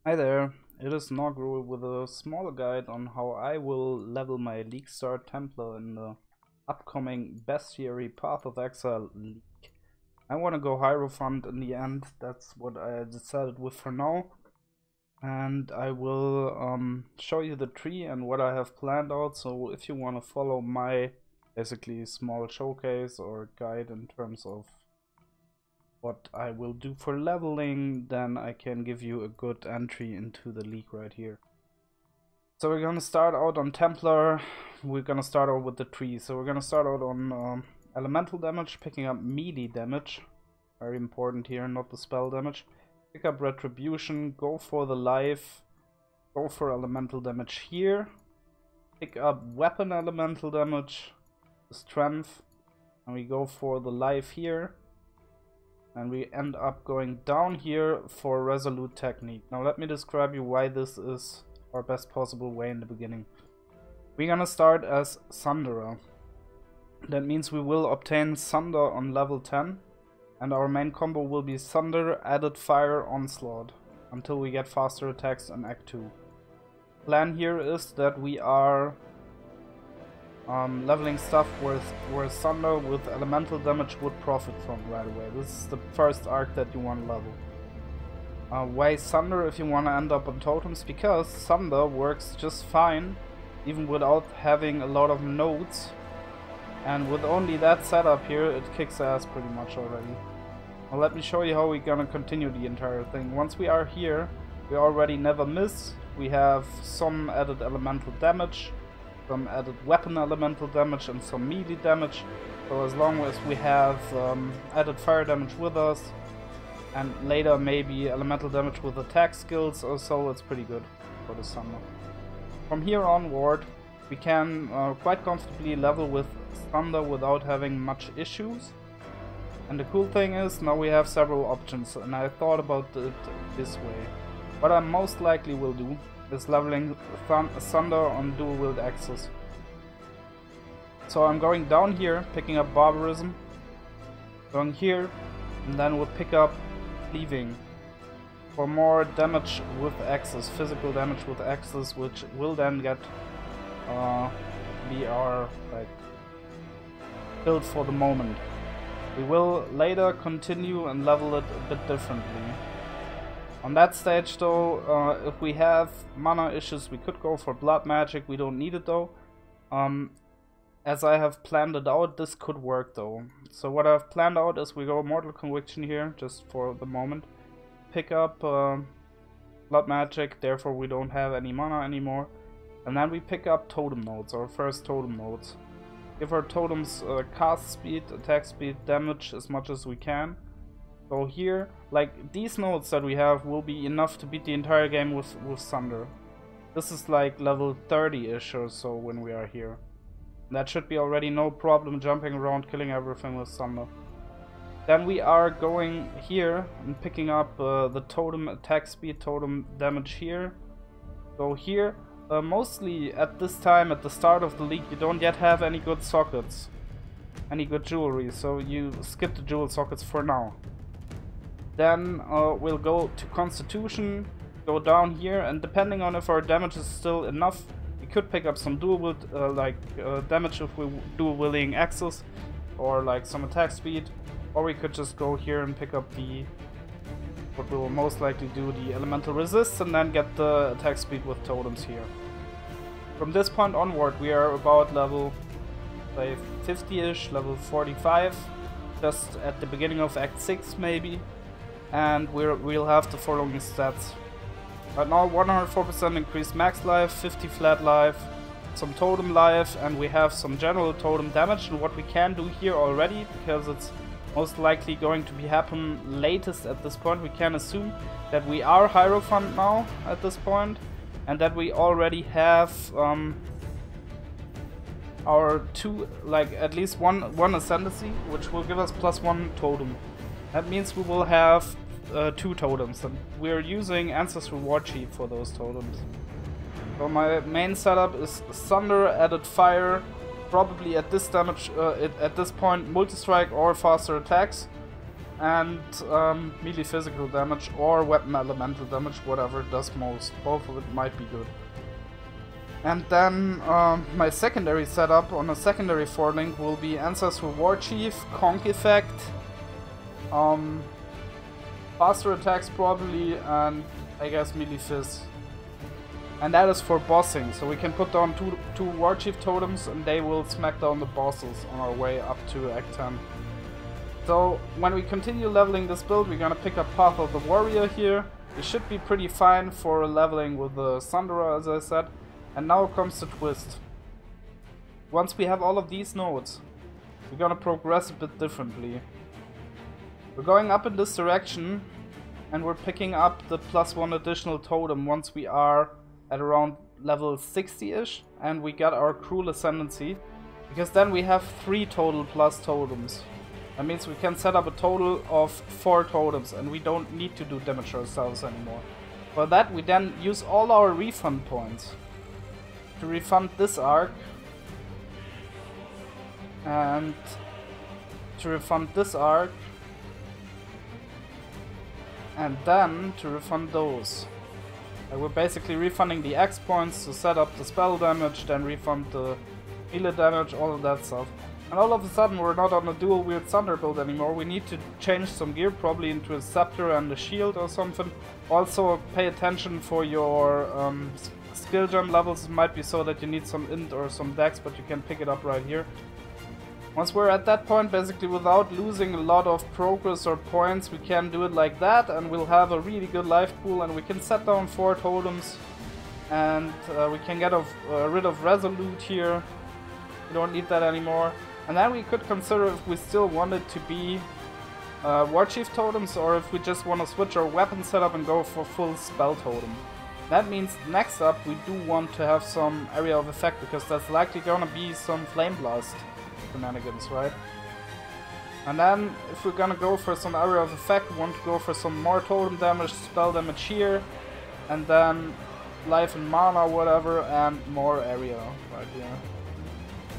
Hi there, it is Nogrul with a small guide on how I will level my League Star Templar in the upcoming Bestiary Path of Exile League. I want to go Hierophant in the end, that's what I decided with for now. And I will show you the tree and what I have planned out, so if you want to follow my basically small showcase or guide in terms of what I will do for leveling, then I can give you a good entry into the league right here. So we're gonna start out on Templar. We're gonna start out with the tree. So we're gonna start out on elemental damage, picking up melee damage. Very important here, not the spell damage. Pick up retribution, go for the life, go for elemental damage here. Pick up weapon elemental damage, strength, and we go for the life here. And we end up going down here for Resolute Technique. Now let me describe you why this is our best possible way in the beginning. We're gonna start as Sunderer. That means we will obtain Sunder on level 10. And our main combo will be Sunder, added Fire, Onslaught. Until we get faster attacks in Act 2. Plan here is that we are leveling stuff where Sunder with elemental damage would profit from right away. This is the first arc that you want to level. Why Sunder if you want to end up on totems? Because Sunder works just fine even without having a lot of nodes, and with only that setup here it kicks ass pretty much already. Now let me show you how we're gonna continue the entire thing. Once we are here, we already never miss. We have some added elemental damage, some added weapon elemental damage, and some melee damage. So as long as we have added fire damage with us, and later maybe elemental damage with attack skills or so, it's pretty good for the Sunder. From here onward, we can quite comfortably level with Sunder without having much issues. And the cool thing is, now we have several options, and I thought about it this way. What I most likely will do is leveling Sunder on dual wield axes. So I'm going down here, picking up Barbarism, going here, and then we'll pick up Cleaving for more damage with axes, physical damage with axes, which will then get be our build for the moment. We will later continue and level it a bit differently. On that stage though, if we have mana issues, we could go for blood magic. We don't need it though. As I have planned it out, this could work though. So what I've planned out is we go Mortal Conviction here, just for the moment. Pick up blood magic, therefore we don't have any mana anymore. And then we pick up totem nodes, our first totem nodes. Give our totems cast speed, attack speed, damage as much as we can. So here, like, these nodes that we have will be enough to beat the entire game with Sunder. This is like level 30-ish or so when we are here. That should be already no problem jumping around, killing everything with Sunder. Then we are going here and picking up the totem attack speed, totem damage here. So here, mostly at this time, at the start of the league, you don't yet have any good sockets, any good jewelry, so you skip the jewel sockets for now. Then we'll go to Constitution, go down here, and depending on if our damage is still enough, we could pick up some dual wield, damage if we dual wielding axes, or like some attack speed, or we could just go here and pick up the, what we will most likely do, the elemental resist, and then get the attack speed with totems here. From this point onward, we are about level, say, 50-ish, level 45, just at the beginning of Act 6 maybe. And we'll have the following stats. Right now 104% increased max life, 50 flat life, some totem life, and we have some general totem damage. And what we can do here already, because it's most likely going to be happen latest at this point, we can assume that we are Hierophant now at this point, and that we already have our two, like at least one ascendancy, which will give us +1 totem. That means we will have 2 totems, and we're using Ancestral Warchief for those totems. So my main setup is Sunder, added fire, probably at this damage, at this point Multistrike or faster attacks. and melee physical damage or weapon elemental damage, whatever it does most. Both of it might be good. And then my secondary setup on a secondary 4-link will be Ancestral Warchief, Conc effect, faster attacks probably, and I guess melee fizz. And that is for bossing, so we can put down two Warchief totems and they will smack down the bosses on our way up to Act 10. So when we continue leveling this build, we're gonna pick up Path of the Warrior here. We should be pretty fine for leveling with the Sunder, as I said. And now comes the twist. Once we have all of these nodes, we're gonna progress a bit differently. We're going up in this direction, and we're picking up the +1 additional totem once we are at around level 60-ish, and we got our Cruel Ascendancy, because then we have 3 total plus totems. That means we can set up a total of 4 totems, and we don't need to do damage ourselves anymore. For that, we then use all our refund points to refund this arc, and to refund this arc, and then to refund those. We're basically refunding the X points to set up the spell damage, then refund the melee damage, all of that stuff. And all of a sudden we're not on a dual wield Sunder build anymore. We need to change some gear, probably into a scepter and a shield or something. Also pay attention for your skill gem levels. It might be so that you need some int or some dex, but you can pick it up right here. Once we're at that point, basically without losing a lot of progress or points, we can do it like that, and we'll have a really good life pool, and we can set down 4 totems, and we can get rid of Resolute here. We don't need that anymore. And then we could consider if we still wanted to be Warchief totems, or if we just want to switch our weapon setup and go for full spell totem. That means next up we do want to have some area of effect, because that's likely gonna be some Flameblast shenanigans, right? And then if we're gonna go for some area of effect, we want to go for some more totem damage, spell damage here, and then life and mana, whatever, and more area right here.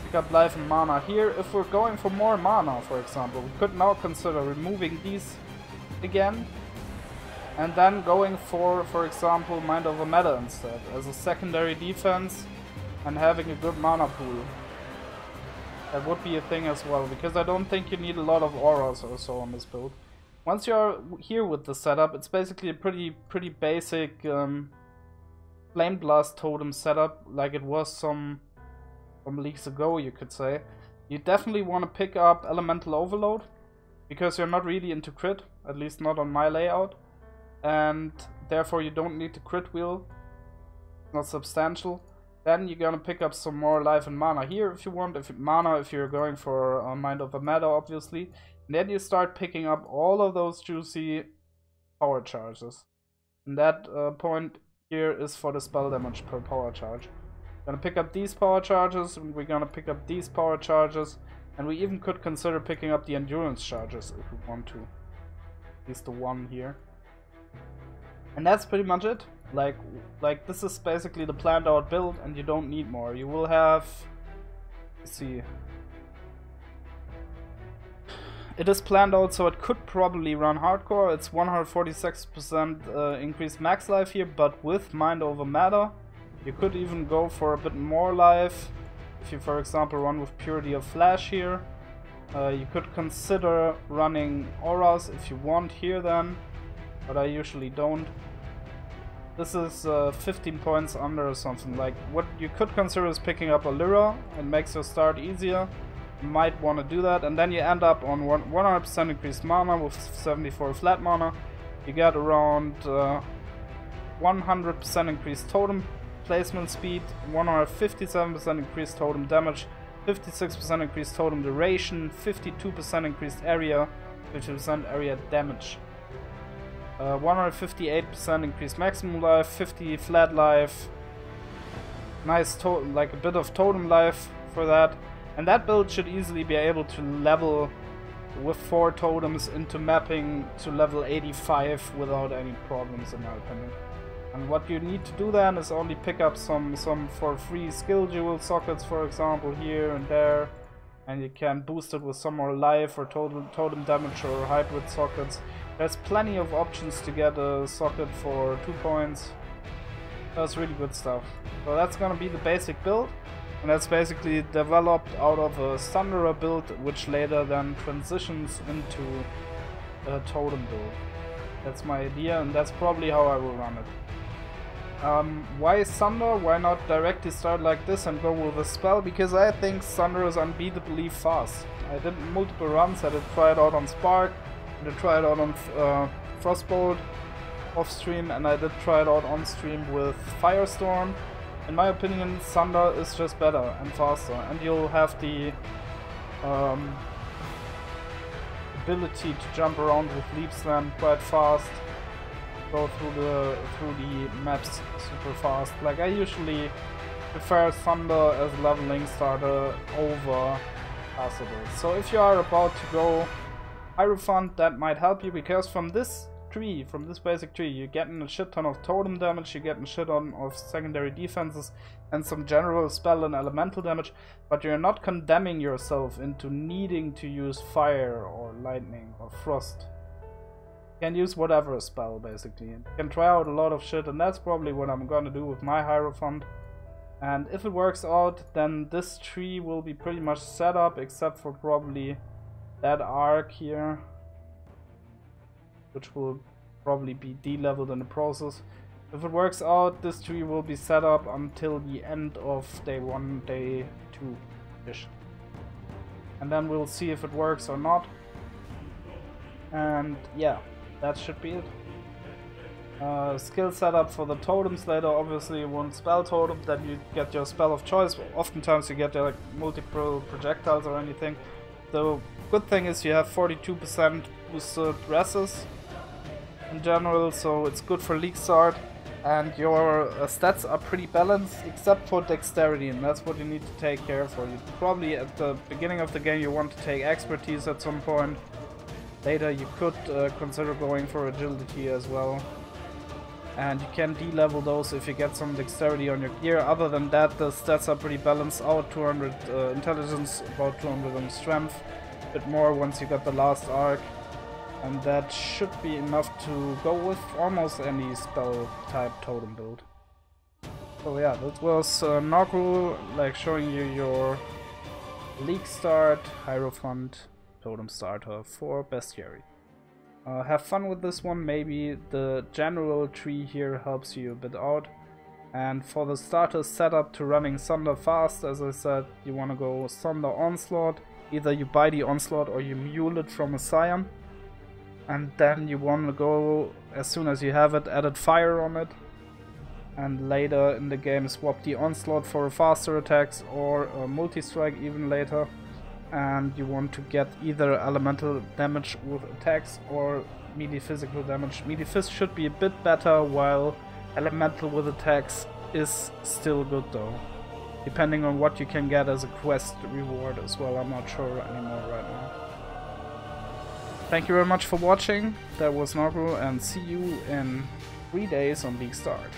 Pick up life and mana here. If we're going for more mana, for example, we could now consider removing these again, and then going for example, Mind Over Matter instead, as a secondary defense, and having a good mana pool. That would be a thing as well, because I don't think you need a lot of auras or so on this build. Once you're here with the setup, it's basically a pretty basic Flameblast Totem setup, like it was some leagues ago, you could say. You definitely want to pick up Elemental Overload, because you're not really into crit, at least not on my layout, and therefore you don't need the crit wheel, not substantial. Then you're gonna pick up some more life and mana here if you want, if you're going for Mind Over Matter, obviously. And then you start picking up all of those juicy power charges. And that point here is for the spell damage per power charge. Gonna pick up these power charges, and we're gonna pick up these power charges, and we even could consider picking up the endurance charges if we want to. At least the one here. And that's pretty much it. Like this is basically the planned out build, and you don't need more. You will have, let's see, it is planned out so it could probably run hardcore. It's 146% increased max life here, but with Mind Over Matter. You could even go for a bit more life, if you for example run with Purity of Flash here. You could consider running auras if you want here then, but I usually don't. This is 15 points under or something. Like, what you could consider is picking up a Lyra. It makes your start easier. You might want to do that, and then you end up on 100% increased mana with 74 flat mana. You get around 100% increased totem placement speed, 157% increased totem damage, 56% increased totem duration, 52% increased area, 50% area damage. 158% increased maximum life, 50 flat life, nice totem, like a bit of totem life for that. And that build should easily be able to level with 4 totems into mapping to level 85 without any problems, in my opinion. And what you need to do then is only pick up some for free skill jewel sockets, for example, here and there. And you can boost it with some more life or totem damage or hybrid sockets. There's plenty of options to get a socket for 2 points. That's really good stuff. So that's gonna be the basic build. And that's basically developed out of a Sunder build, which later then transitions into a totem build. That's my idea, and that's probably how I will run it. Why Sunder? Why not directly start like this and go with a spell? Because I think Sunder is unbeatably fast. I did multiple runs. I did try it out on Spark, I did try it out on Frostbolt off stream, and I did try it out on stream with Firestorm. In my opinion, Sunder is just better and faster, and you'll have the ability to jump around with Leap Slam quite fast, go through the maps super fast. Like, I usually prefer Sunder as a leveling starter over Passable. So if you are about to go Hierophant, that might help you, because from this basic tree, you're getting a shit ton of totem damage, you're getting a shit ton of secondary defenses, and some general spell and elemental damage, but you're not condemning yourself into needing to use fire or lightning or frost. You can use whatever spell, basically. You can try out a lot of shit, and that's probably what I'm gonna do with my Hierophant. And if it works out, then this tree will be pretty much set up, except for probably that arc here, which will probably be de-leveled in the process. If it works out, this tree will be set up until the end of day 1, day 2-ish. And then we'll see if it works or not. And yeah, that should be it. Skill setup for the totems later. Obviously you want spell totem, then you get your spell of choice. Oftentimes you get like multiple projectiles or anything. The good thing is you have 42% boosted reses in general, so it's good for league start, and your stats are pretty balanced except for dexterity, and that's what you need to take care for. You probably at the beginning of the game you want to take expertise at some point. Later you could consider going for agility as well, and you can de-level those if you get some dexterity on your gear. Other than that, the stats are pretty balanced out. 200 intelligence, about 200 on strength, a bit more once you got the last arc. And that should be enough to go with almost any spell type totem build. So yeah, that was Nogrul, like showing you your league start Hierophant totem starter for bestiary. Have fun with this one. Maybe the general tree here helps you a bit out. And for the starter setup to running Sunder fast, as I said, you want to go Sunder Onslaught. Either you buy the Onslaught or you mule it from a Scion. And then you want to go, as soon as you have it, added fire on it. And later in the game swap the Onslaught for faster attacks or a Multistrike even later. And you want to get either elemental damage with attacks or melee physical damage. Melee phys should be a bit better, while elemental with attacks is still good though. Depending on what you can get as a quest reward as well, I'm not sure anymore right now. Thank you very much for watching. That was Nogrul, and see you in 3 days on League Start.